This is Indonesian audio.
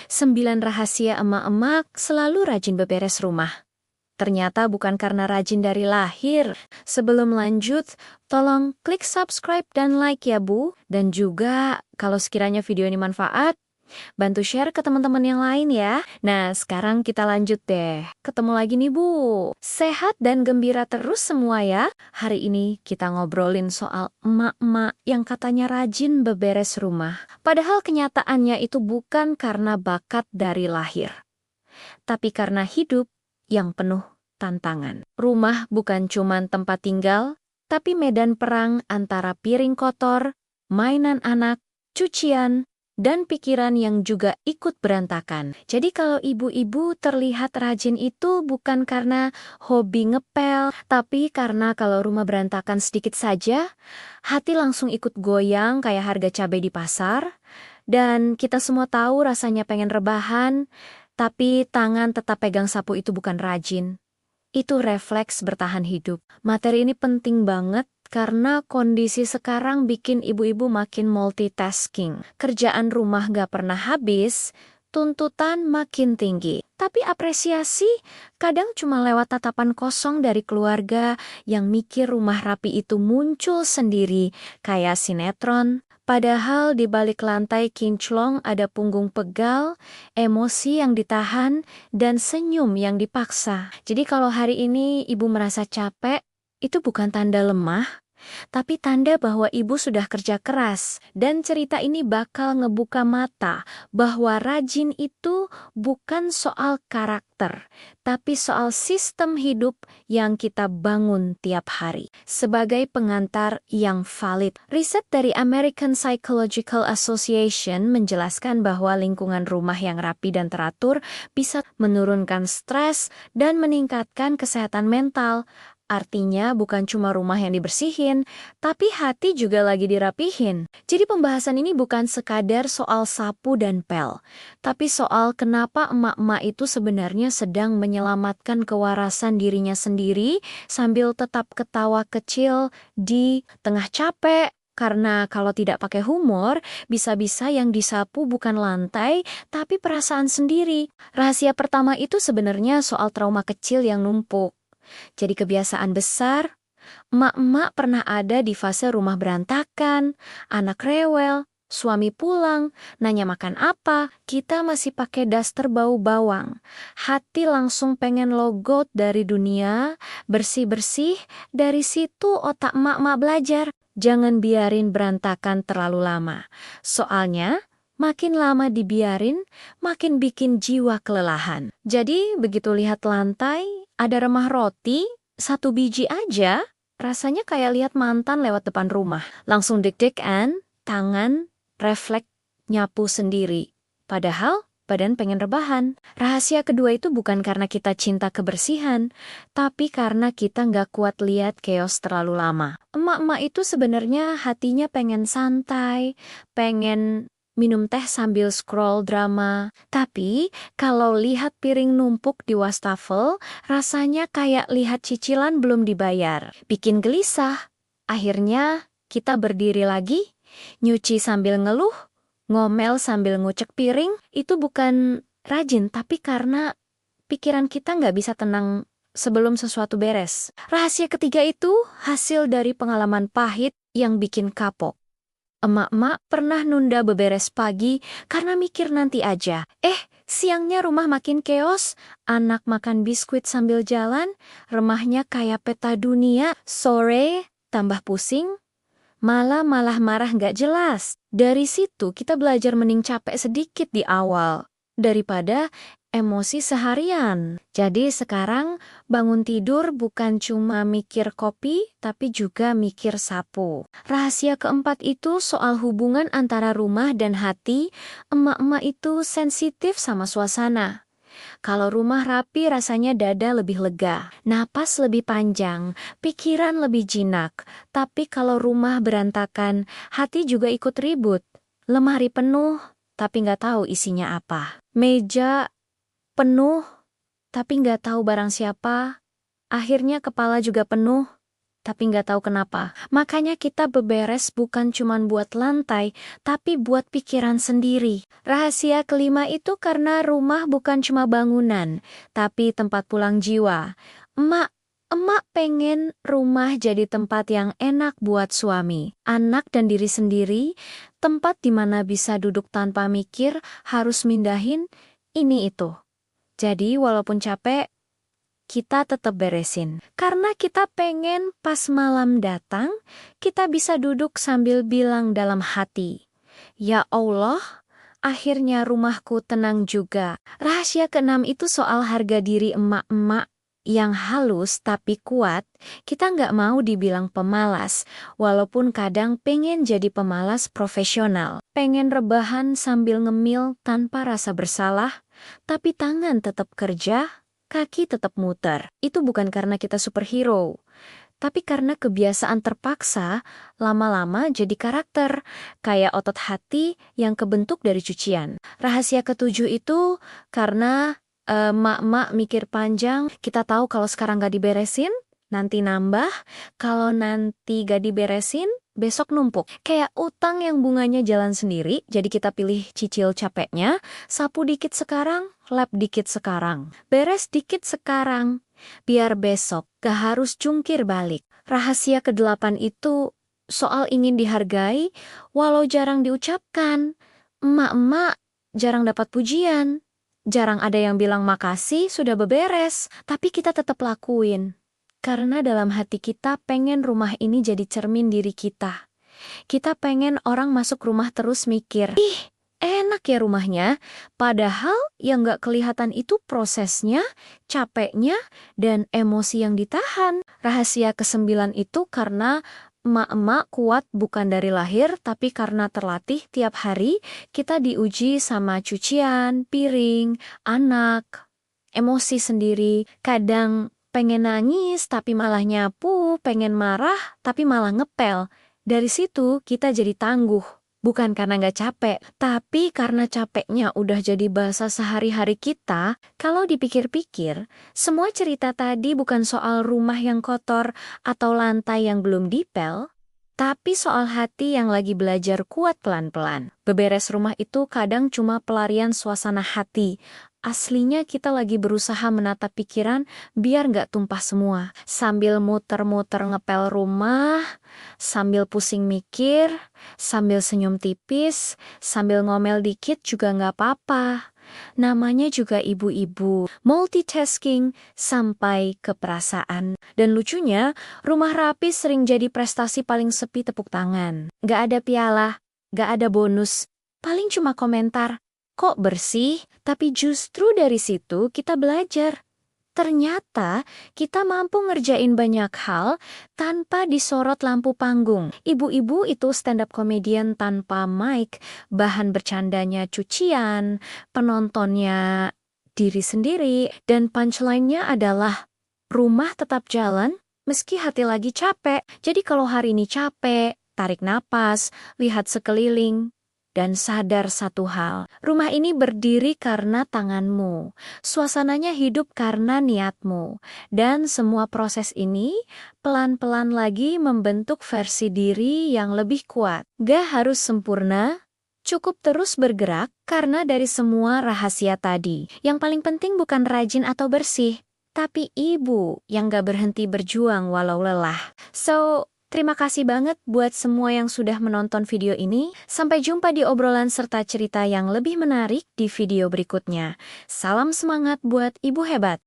9 rahasia emak-emak selalu rajin beberes rumah. Ternyata bukan karena rajin dari lahir. Sebelum lanjut, tolong klik subscribe dan like ya Bu. Dan juga kalau sekiranya video ini manfaat, bantu share ke teman-teman yang lain ya. Nah, sekarang kita lanjut deh. Ketemu lagi nih Bu. Sehat dan gembira terus semua ya. Hari ini kita ngobrolin soal emak-emak yang katanya rajin beberes rumah. Padahal kenyataannya itu bukan karena bakat dari lahir, tapi karena hidup yang penuh tantangan. Rumah bukan cuma tempat tinggal, tapi medan perang antara piring kotor, mainan anak, cucian, dan pikiran yang juga ikut berantakan. Jadi kalau ibu-ibu terlihat rajin itu bukan karena hobi ngepel, tapi karena kalau rumah berantakan sedikit saja, hati langsung ikut goyang kayak harga cabai di pasar. Dan kita semua tahu rasanya pengen rebahan, tapi tangan tetap pegang sapu itu bukan rajin. Itu refleks bertahan hidup. Materi ini penting banget karena kondisi sekarang bikin ibu-ibu makin multitasking. Kerjaan rumah gak pernah habis, tuntutan makin tinggi. Tapi apresiasi kadang cuma lewat tatapan kosong dari keluarga yang mikir rumah rapi itu muncul sendiri, kayak sinetron. Padahal di balik lantai kinclong ada punggung pegal, emosi yang ditahan, dan senyum yang dipaksa. Jadi kalau hari ini ibu merasa capek, itu bukan tanda lemah, tapi tanda bahwa ibu sudah kerja keras. Dan cerita ini bakal ngebuka mata bahwa rajin itu bukan soal karakter, tapi soal sistem hidup yang kita bangun tiap hari. Sebagai pengantar yang valid, riset dari American Psychological Association menjelaskan bahwa lingkungan rumah yang rapi dan teratur bisa menurunkan stres dan meningkatkan kesehatan mental. Artinya bukan cuma rumah yang dibersihin, tapi hati juga lagi dirapihin. Jadi pembahasan ini bukan sekadar soal sapu dan pel, tapi soal kenapa emak-emak itu sebenarnya sedang menyelamatkan kewarasan dirinya sendiri sambil tetap ketawa kecil di tengah capek. Karena kalau tidak pakai humor, bisa-bisa yang disapu bukan lantai, tapi perasaan sendiri. Rahasia pertama itu sebenarnya soal trauma kecil yang numpuk. Jadi kebiasaan besar, emak-emak pernah ada di fase rumah berantakan, anak rewel, suami pulang, nanya makan apa, kita masih pakai daster bau bawang. Hati langsung pengen logout dari dunia, bersih-bersih, dari situ otak emak-emak belajar. Jangan biarin berantakan terlalu lama. Soalnya, makin lama dibiarin, makin bikin jiwa kelelahan. Jadi, begitu lihat lantai, ada remah roti, 1 biji aja, rasanya kayak lihat mantan lewat depan rumah. Langsung deg-degan, tangan, refleks, nyapu sendiri. Padahal, badan pengen rebahan. Rahasia kedua itu bukan karena kita cinta kebersihan, tapi karena kita nggak kuat lihat chaos terlalu lama. Emak-emak itu sebenarnya hatinya pengen santai, pengen minum teh sambil scroll drama. Tapi kalau lihat piring numpuk di wastafel, rasanya kayak lihat cicilan belum dibayar. Bikin gelisah. Akhirnya kita berdiri lagi, nyuci sambil ngeluh, ngomel sambil ngucek piring. Itu bukan rajin, tapi karena pikiran kita nggak bisa tenang sebelum sesuatu beres. Rahasia ketiga itu hasil dari pengalaman pahit yang bikin kapok. Emak-emak pernah nunda beberes pagi karena mikir nanti aja. Siangnya rumah makin keos, anak makan biskuit sambil jalan, rumahnya kayak peta dunia. Sore, tambah pusing, malah marah nggak jelas. Dari situ kita belajar mending capek sedikit di awal, daripada emosi seharian. Jadi sekarang bangun tidur bukan cuma mikir kopi, tapi juga mikir sapu. Rahasia keempat itu soal hubungan antara rumah dan hati. Emak-emak itu sensitif sama suasana. Kalau rumah rapi rasanya dada lebih lega, napas lebih panjang, pikiran lebih jinak. Tapi kalau rumah berantakan, hati juga ikut ribut. Lemari penuh, tapi nggak tahu isinya apa. Meja penuh, tapi nggak tahu barang siapa. Akhirnya kepala juga penuh, tapi nggak tahu kenapa. Makanya kita beberes bukan cuman buat lantai, tapi buat pikiran sendiri. Rahasia kelima itu karena rumah bukan cuma bangunan, tapi tempat pulang jiwa. Emak pengen rumah jadi tempat yang enak buat suami, anak dan diri sendiri, tempat di mana bisa duduk tanpa mikir, harus mindahin ini itu. Jadi walaupun capek, kita tetap beresin. Karena kita pengen pas malam datang, kita bisa duduk sambil bilang dalam hati, "Ya Allah, akhirnya rumahku tenang juga." Rahasia keenam itu soal harga diri emak-emak yang halus tapi kuat. Kita nggak mau dibilang pemalas, walaupun kadang pengen jadi pemalas profesional. Pengen rebahan sambil ngemil tanpa rasa bersalah, tapi tangan tetap kerja, kaki tetap muter. Itu bukan karena kita superhero, tapi karena kebiasaan terpaksa lama-lama jadi karakter, kayak otot hati yang kebentuk dari cucian. Rahasia ketujuh itu karena mak-mak mikir panjang, kita tahu kalau sekarang gak diberesin, nanti nambah, kalau nanti gak diberesin, besok numpuk. Kayak utang yang bunganya jalan sendiri, jadi kita pilih cicil capeknya, sapu dikit sekarang, lap dikit sekarang, beres dikit sekarang, biar besok gak harus jungkir balik. Rahasia kedelapan itu soal ingin dihargai, walau jarang diucapkan. Emak-emak jarang dapat pujian. Jarang ada yang bilang makasih sudah beberes, tapi kita tetap lakuin. Karena dalam hati kita pengen rumah ini jadi cermin diri kita. Kita pengen orang masuk rumah terus mikir, "Ih, enak ya rumahnya." Padahal yang gak kelihatan itu prosesnya, capeknya, dan emosi yang ditahan. Rahasia kesembilan itu karena emak-emak kuat bukan dari lahir, tapi karena terlatih tiap hari, kita diuji sama cucian, piring, anak, emosi sendiri. Kadang pengen nangis, tapi malah nyapu, pengen marah, tapi malah ngepel. Dari situ kita jadi tangguh. Bukan karena nggak capek, tapi karena capeknya udah jadi bahasa sehari-hari kita. Kalau dipikir-pikir, semua cerita tadi bukan soal rumah yang kotor atau lantai yang belum dipel, tapi soal hati yang lagi belajar kuat pelan-pelan. Beberes rumah itu kadang cuma pelarian suasana hati. Aslinya kita lagi berusaha menata pikiran biar nggak tumpah semua. Sambil muter-muter ngepel rumah, sambil pusing mikir, sambil senyum tipis, sambil ngomel dikit juga nggak apa-apa. Namanya juga ibu-ibu, multitasking sampai ke perasaan. Dan lucunya, rumah rapi sering jadi prestasi paling sepi tepuk tangan. Nggak ada piala, nggak ada bonus, paling cuma komentar. Kok bersih? Tapi justru dari situ kita belajar. Ternyata kita mampu ngerjain banyak hal tanpa disorot lampu panggung. Ibu-ibu itu stand-up comedian tanpa mic, bahan bercandanya cucian, penontonnya diri sendiri, dan punchline-nya adalah rumah tetap jalan meski hati lagi capek. Jadi kalau hari ini capek, tarik napas, lihat sekeliling, dan sadar satu hal, rumah ini berdiri karena tanganmu, suasananya hidup karena niatmu, dan semua proses ini pelan-pelan lagi membentuk versi diri yang lebih kuat. Gak harus sempurna, cukup terus bergerak karena dari semua rahasia tadi. Yang paling penting bukan rajin atau bersih, tapi ibu yang gak berhenti berjuang walau lelah. Terima kasih banget buat semua yang sudah menonton video ini. Sampai jumpa di obrolan serta cerita yang lebih menarik di video berikutnya. Salam semangat buat ibu hebat.